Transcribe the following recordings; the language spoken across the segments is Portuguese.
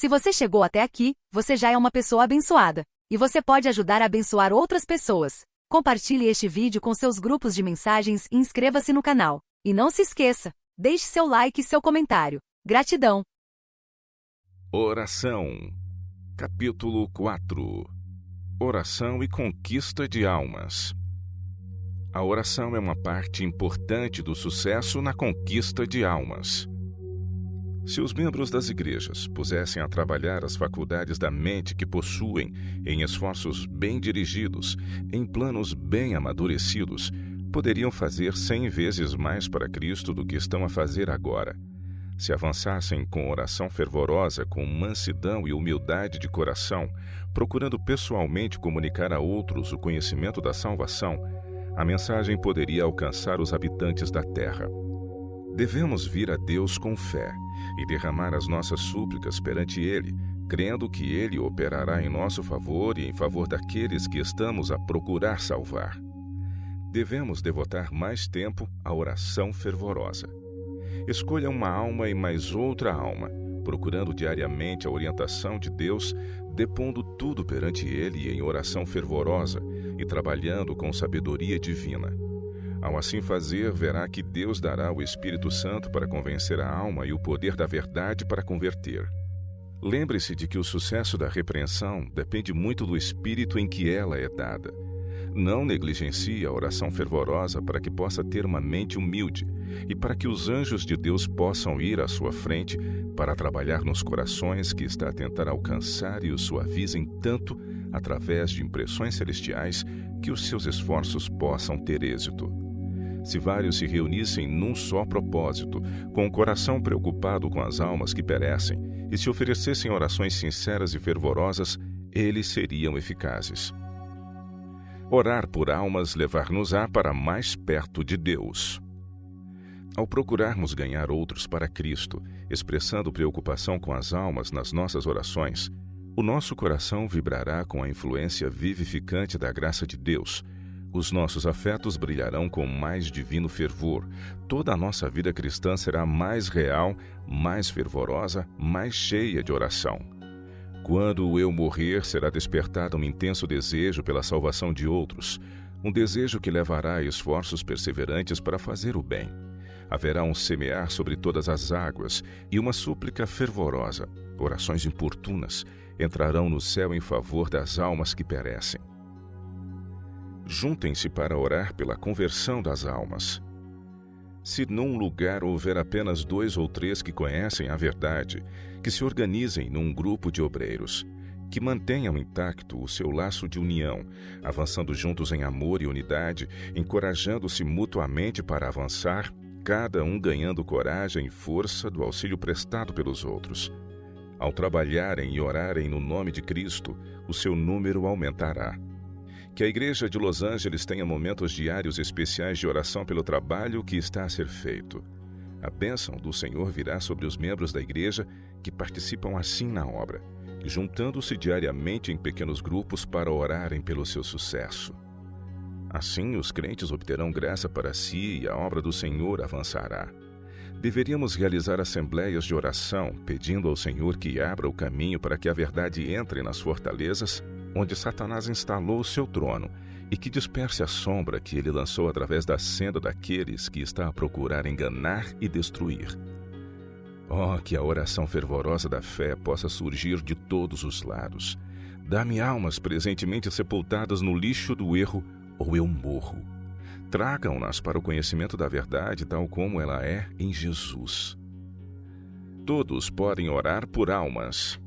Se você chegou até aqui, você já é uma pessoa abençoada. E você pode ajudar a abençoar outras pessoas. Compartilhe este vídeo com seus grupos de mensagens e inscreva-se no canal. E não se esqueça, deixe seu like e seu comentário. Gratidão! Oração. Capítulo 4. Oração e conquista de almas. A oração é uma parte importante do sucesso na conquista de almas. Se os membros das igrejas pusessem a trabalhar as faculdades da mente que possuem em esforços bem dirigidos, em planos bem amadurecidos, poderiam fazer 100 vezes mais para Cristo do que estão a fazer agora. Se avançassem com oração fervorosa, com mansidão e humildade de coração, procurando pessoalmente comunicar a outros o conhecimento da salvação, a mensagem poderia alcançar os habitantes da terra. Devemos vir a Deus com fé e derramar as nossas súplicas perante Ele, crendo que Ele operará em nosso favor e em favor daqueles que estamos a procurar salvar. Devemos devotar mais tempo à oração fervorosa. Escolha uma alma e mais outra alma, procurando diariamente a orientação de Deus, depondo tudo perante Ele em oração fervorosa e trabalhando com sabedoria divina. Ao assim fazer, verá que Deus dará o Espírito Santo para convencer a alma e o poder da verdade para converter. Lembre-se de que o sucesso da repreensão depende muito do espírito em que ela é dada. Não negligencie a oração fervorosa para que possa ter uma mente humilde e para que os anjos de Deus possam ir à sua frente para trabalhar nos corações que está a tentar alcançar e os suavizem tanto através de impressões celestiais que os seus esforços possam ter êxito. Se vários se reunissem num só propósito, com o coração preocupado com as almas que perecem, e se oferecessem orações sinceras e fervorosas, eles seriam eficazes. Orar por almas levar-nos-á para mais perto de Deus. Ao procurarmos ganhar outros para Cristo, expressando preocupação com as almas nas nossas orações, o nosso coração vibrará com a influência vivificante da graça de Deus. Os nossos afetos brilharão com mais divino fervor. Toda a nossa vida cristã será mais real, mais fervorosa, mais cheia de oração. Quando eu morrer, será despertado um intenso desejo pela salvação de outros, um desejo que levará a esforços perseverantes para fazer o bem. Haverá um semear sobre todas as águas e uma súplica fervorosa. Orações importunas entrarão no céu em favor das almas que perecem. Juntem-se para orar pela conversão das almas. Se num lugar houver apenas 2 ou 3 que conhecem a verdade, que se organizem num grupo de obreiros, que mantenham intacto o seu laço de união, avançando juntos em amor e unidade, encorajando-se mutuamente para avançar, cada um ganhando coragem e força do auxílio prestado pelos outros. Ao trabalharem e orarem no nome de Cristo, o seu número aumentará. Que a Igreja de Los Angeles tenha momentos diários especiais de oração pelo trabalho que está a ser feito. A bênção do Senhor virá sobre os membros da Igreja que participam assim na obra, juntando-se diariamente em pequenos grupos para orarem pelo seu sucesso. Assim, os crentes obterão graça para si e a obra do Senhor avançará. Deveríamos realizar assembleias de oração, pedindo ao Senhor que abra o caminho para que a verdade entre nas fortalezas onde Satanás instalou o seu trono, e que disperse a sombra que ele lançou através da senda daqueles que está a procurar enganar e destruir. Oh, que a oração fervorosa da fé possa surgir de todos os lados. Dá-me almas presentemente sepultadas no lixo do erro, ou eu morro. Tragam-nas para o conhecimento da verdade tal como ela é em Jesus. Todos podem orar por almas.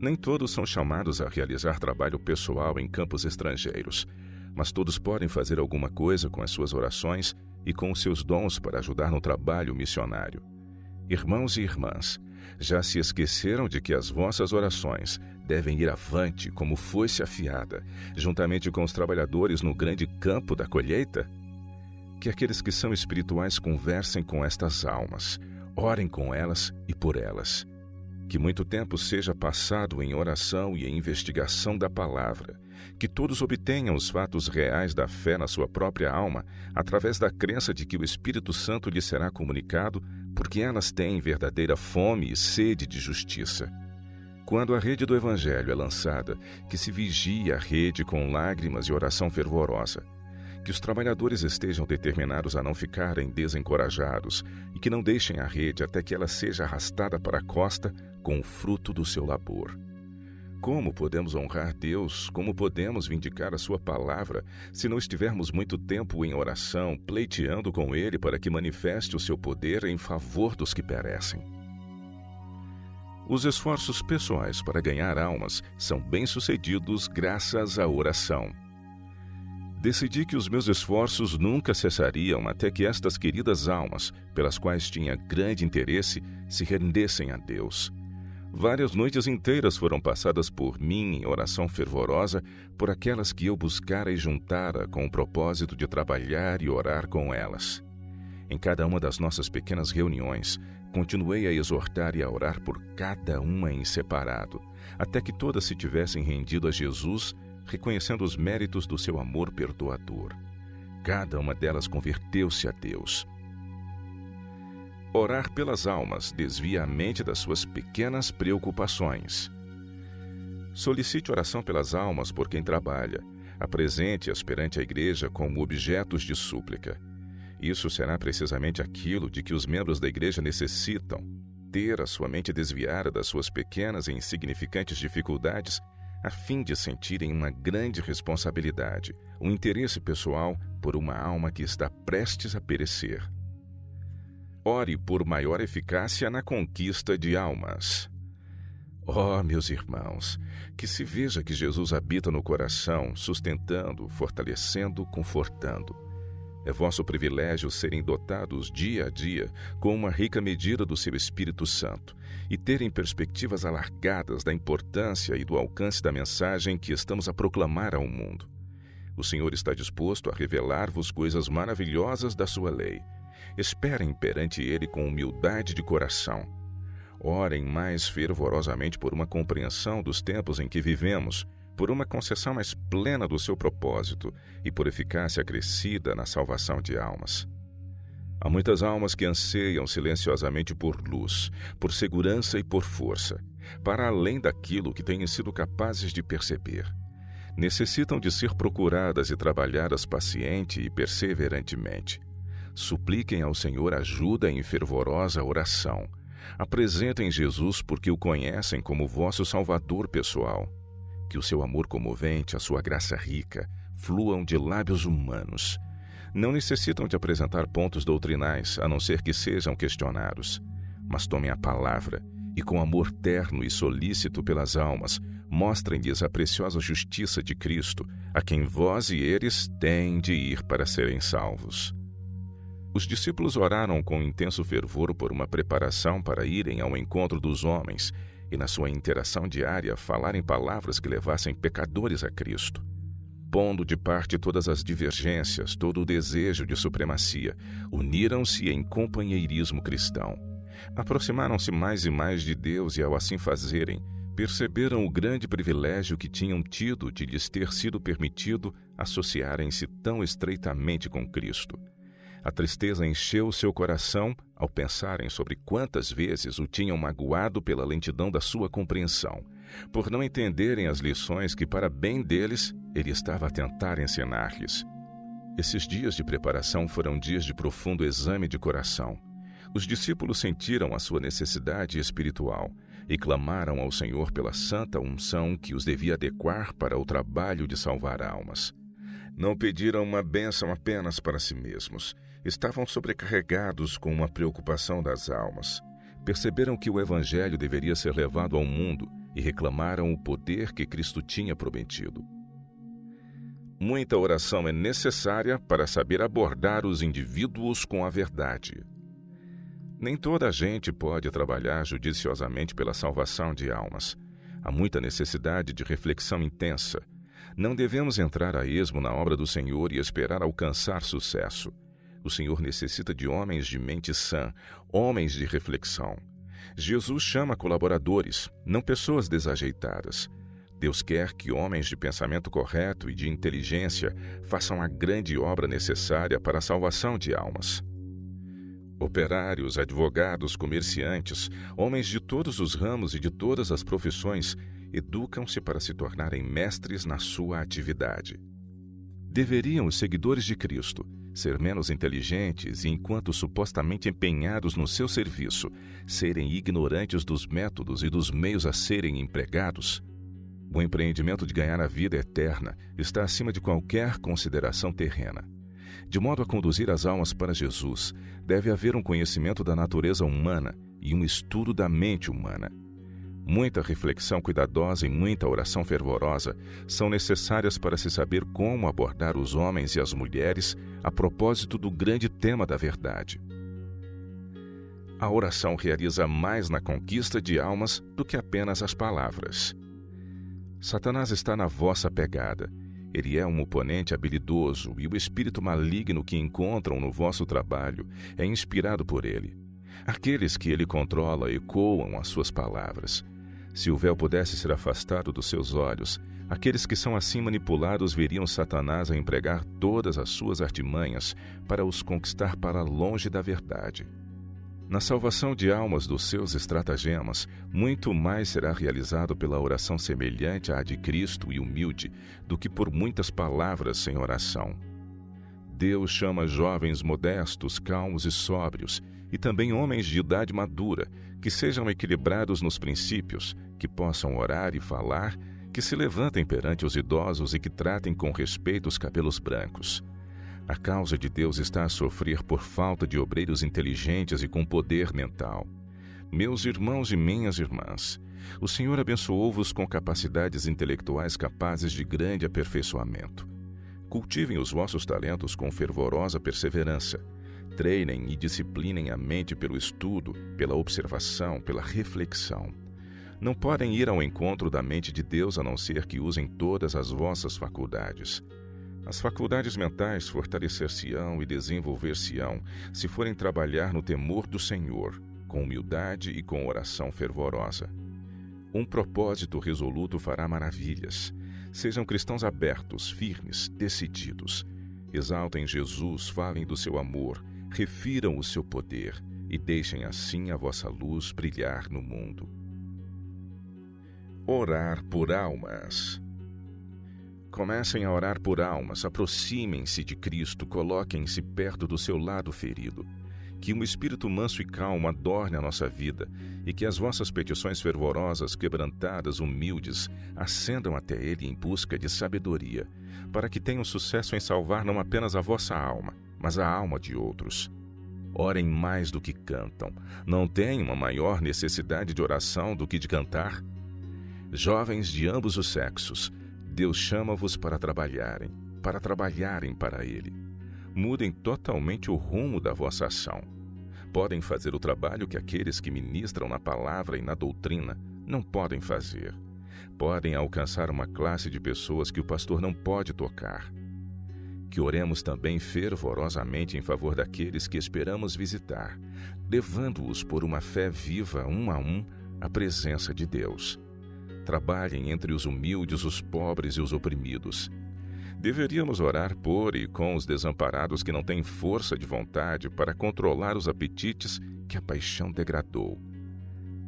Nem todos são chamados a realizar trabalho pessoal em campos estrangeiros, mas todos podem fazer alguma coisa com as suas orações e com os seus dons para ajudar no trabalho missionário. Irmãos e irmãs, já se esqueceram de que as vossas orações devem ir avante como foice afiada, juntamente com os trabalhadores no grande campo da colheita? Que aqueles que são espirituais conversem com estas almas, orem com elas e por elas. Que muito tempo seja passado em oração e em investigação da palavra, que todos obtenham os fatos reais da fé na sua própria alma, através da crença de que o Espírito Santo lhe será comunicado, porque elas têm verdadeira fome e sede de justiça. Quando a rede do Evangelho é lançada, que se vigie a rede com lágrimas e oração fervorosa, que os trabalhadores estejam determinados a não ficarem desencorajados e que não deixem a rede até que ela seja arrastada para a costa com o fruto do seu labor. Como podemos honrar Deus, como podemos vindicar a sua palavra, se não estivermos muito tempo em oração, pleiteando com Ele para que manifeste o seu poder em favor dos que perecem? Os esforços pessoais para ganhar almas são bem-sucedidos graças à oração. Decidi que os meus esforços nunca cessariam até que estas queridas almas, pelas quais tinha grande interesse, se rendessem a Deus. Várias noites inteiras foram passadas por mim em oração fervorosa por aquelas que eu buscara e juntara com o propósito de trabalhar e orar com elas. Em cada uma das nossas pequenas reuniões, continuei a exortar e a orar por cada uma em separado, até que todas se tivessem rendido a Jesus, reconhecendo os méritos do seu amor perdoador. Cada uma delas converteu-se a Deus. Orar pelas almas desvia a mente das suas pequenas preocupações. Solicite oração pelas almas por quem trabalha. Apresente-as perante a igreja como objetos de súplica. Isso será precisamente aquilo de que os membros da igreja necessitam: ter a sua mente desviada das suas pequenas e insignificantes dificuldades, a fim de sentirem uma grande responsabilidade, um interesse pessoal por uma alma que está prestes a perecer. Ore por maior eficácia na conquista de almas. Oh, meus irmãos, que se veja que Jesus habita no coração, sustentando, fortalecendo, confortando. É vosso privilégio serem dotados dia a dia com uma rica medida do seu Espírito Santo e terem perspectivas alargadas da importância e do alcance da mensagem que estamos a proclamar ao mundo. O Senhor está disposto a revelar-vos coisas maravilhosas da sua lei. Esperem perante Ele com humildade de coração. Orem mais fervorosamente por uma compreensão dos tempos em que vivemos, por uma concessão mais plena do seu propósito e por eficácia acrescida na salvação de almas. Há muitas almas que anseiam silenciosamente por luz, por segurança e por força, para além daquilo que têm sido capazes de perceber. Necessitam de ser procuradas e trabalhadas paciente e perseverantemente. Supliquem ao Senhor ajuda em fervorosa oração. Apresentem Jesus porque o conhecem como vosso Salvador pessoal. Que o seu amor comovente, a sua graça rica, fluam de lábios humanos. Não necessitam de apresentar pontos doutrinais, a não ser que sejam questionados. Mas tomem a palavra e, com amor terno e solícito pelas almas, mostrem-lhes a preciosa justiça de Cristo, a quem vós e eles têm de ir para serem salvos. Os discípulos oraram com intenso fervor por uma preparação para irem ao encontro dos homens e, na sua interação diária, falarem palavras que levassem pecadores a Cristo. Pondo de parte todas as divergências, todo o desejo de supremacia, uniram-se em companheirismo cristão. Aproximaram-se mais e mais de Deus e, ao assim fazerem, perceberam o grande privilégio que tinham tido de lhes ter sido permitido associarem-se tão estreitamente com Cristo. A tristeza encheu seu coração ao pensarem sobre quantas vezes o tinham magoado pela lentidão da sua compreensão, por não entenderem as lições que, para bem deles, ele estava a tentar ensinar-lhes. Esses dias de preparação foram dias de profundo exame de coração. Os discípulos sentiram a sua necessidade espiritual e clamaram ao Senhor pela santa unção que os devia adequar para o trabalho de salvar almas. Não pediram uma bênção apenas para si mesmos. Estavam sobrecarregados com uma preocupação das almas. Perceberam que o Evangelho deveria ser levado ao mundo e reclamaram o poder que Cristo tinha prometido. Muita oração é necessária para saber abordar os indivíduos com a verdade. Nem toda a gente pode trabalhar judiciosamente pela salvação de almas. Há muita necessidade de reflexão intensa. Não devemos entrar a esmo na obra do Senhor e esperar alcançar sucesso. O Senhor necessita de homens de mente sã, homens de reflexão. Jesus chama colaboradores, não pessoas desajeitadas. Deus quer que homens de pensamento correto e de inteligência façam a grande obra necessária para a salvação de almas. Operários, advogados, comerciantes, homens de todos os ramos e de todas as profissões educam-se para se tornarem mestres na sua atividade. Deveriam os seguidores de Cristo ser menos inteligentes e, enquanto supostamente empenhados no seu serviço, serem ignorantes dos métodos e dos meios a serem empregados? O empreendimento de ganhar a vida eterna está acima de qualquer consideração terrena. De modo a conduzir as almas para Jesus, deve haver um conhecimento da natureza humana e um estudo da mente humana. Muita reflexão cuidadosa e muita oração fervorosa são necessárias para se saber como abordar os homens e as mulheres a propósito do grande tema da verdade. A oração realiza mais na conquista de almas do que apenas as palavras. Satanás está na vossa pegada. Ele é um oponente habilidoso e o espírito maligno que encontram no vosso trabalho é inspirado por ele. Aqueles que ele controla ecoam as suas palavras. Se o véu pudesse ser afastado dos seus olhos, aqueles que são assim manipulados veriam Satanás a empregar todas as suas artimanhas para os conquistar para longe da verdade. Na salvação de almas dos seus estratagemas, muito mais será realizado pela oração semelhante à de Cristo e humilde do que por muitas palavras sem oração. Deus chama jovens modestos, calmos e sóbrios, e também homens de idade madura, que sejam equilibrados nos princípios, que possam orar e falar, que se levantem perante os idosos e que tratem com respeito os cabelos brancos. A causa de Deus está a sofrer por falta de obreiros inteligentes e com poder mental. Meus irmãos e minhas irmãs, o Senhor abençoou-vos com capacidades intelectuais capazes de grande aperfeiçoamento. Cultivem os vossos talentos com fervorosa perseverança. Treinem e disciplinem a mente pelo estudo, pela observação, pela reflexão. Não podem ir ao encontro da mente de Deus a não ser que usem todas as vossas faculdades. As faculdades mentais fortalecer-se-ão e desenvolver-se-ão se forem trabalhar no temor do Senhor, com humildade e com oração fervorosa. Um propósito resoluto fará maravilhas. Sejam cristãos abertos, firmes, decididos. Exaltem Jesus, falem do seu amor, refiram o seu poder e deixem assim a vossa luz brilhar no mundo. Orar por almas. Comecem a orar por almas, aproximem-se de Cristo, coloquem-se perto do seu lado ferido. Que um espírito manso e calmo adorne a nossa vida e que as vossas petições fervorosas, quebrantadas, humildes, ascendam até Ele em busca de sabedoria, para que tenham sucesso em salvar não apenas a vossa alma, mas a alma de outros. Orem mais do que cantam. Não têm uma maior necessidade de oração do que de cantar? Jovens de ambos os sexos, Deus chama-vos para trabalharem para Ele. Mudem totalmente o rumo da vossa ação. Podem fazer o trabalho que aqueles que ministram na palavra e na doutrina não podem fazer. Podem alcançar uma classe de pessoas que o pastor não pode tocar. Que oremos também fervorosamente em favor daqueles que esperamos visitar, levando-os por uma fé viva, um a um, à presença de Deus. Trabalhem entre os humildes, os pobres e os oprimidos. Deveríamos orar por e com os desamparados que não têm força de vontade para controlar os apetites que a paixão degradou.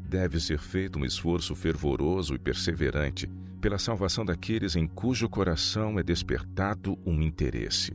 Deve ser feito um esforço fervoroso e perseverante pela salvação daqueles em cujo coração é despertado um interesse.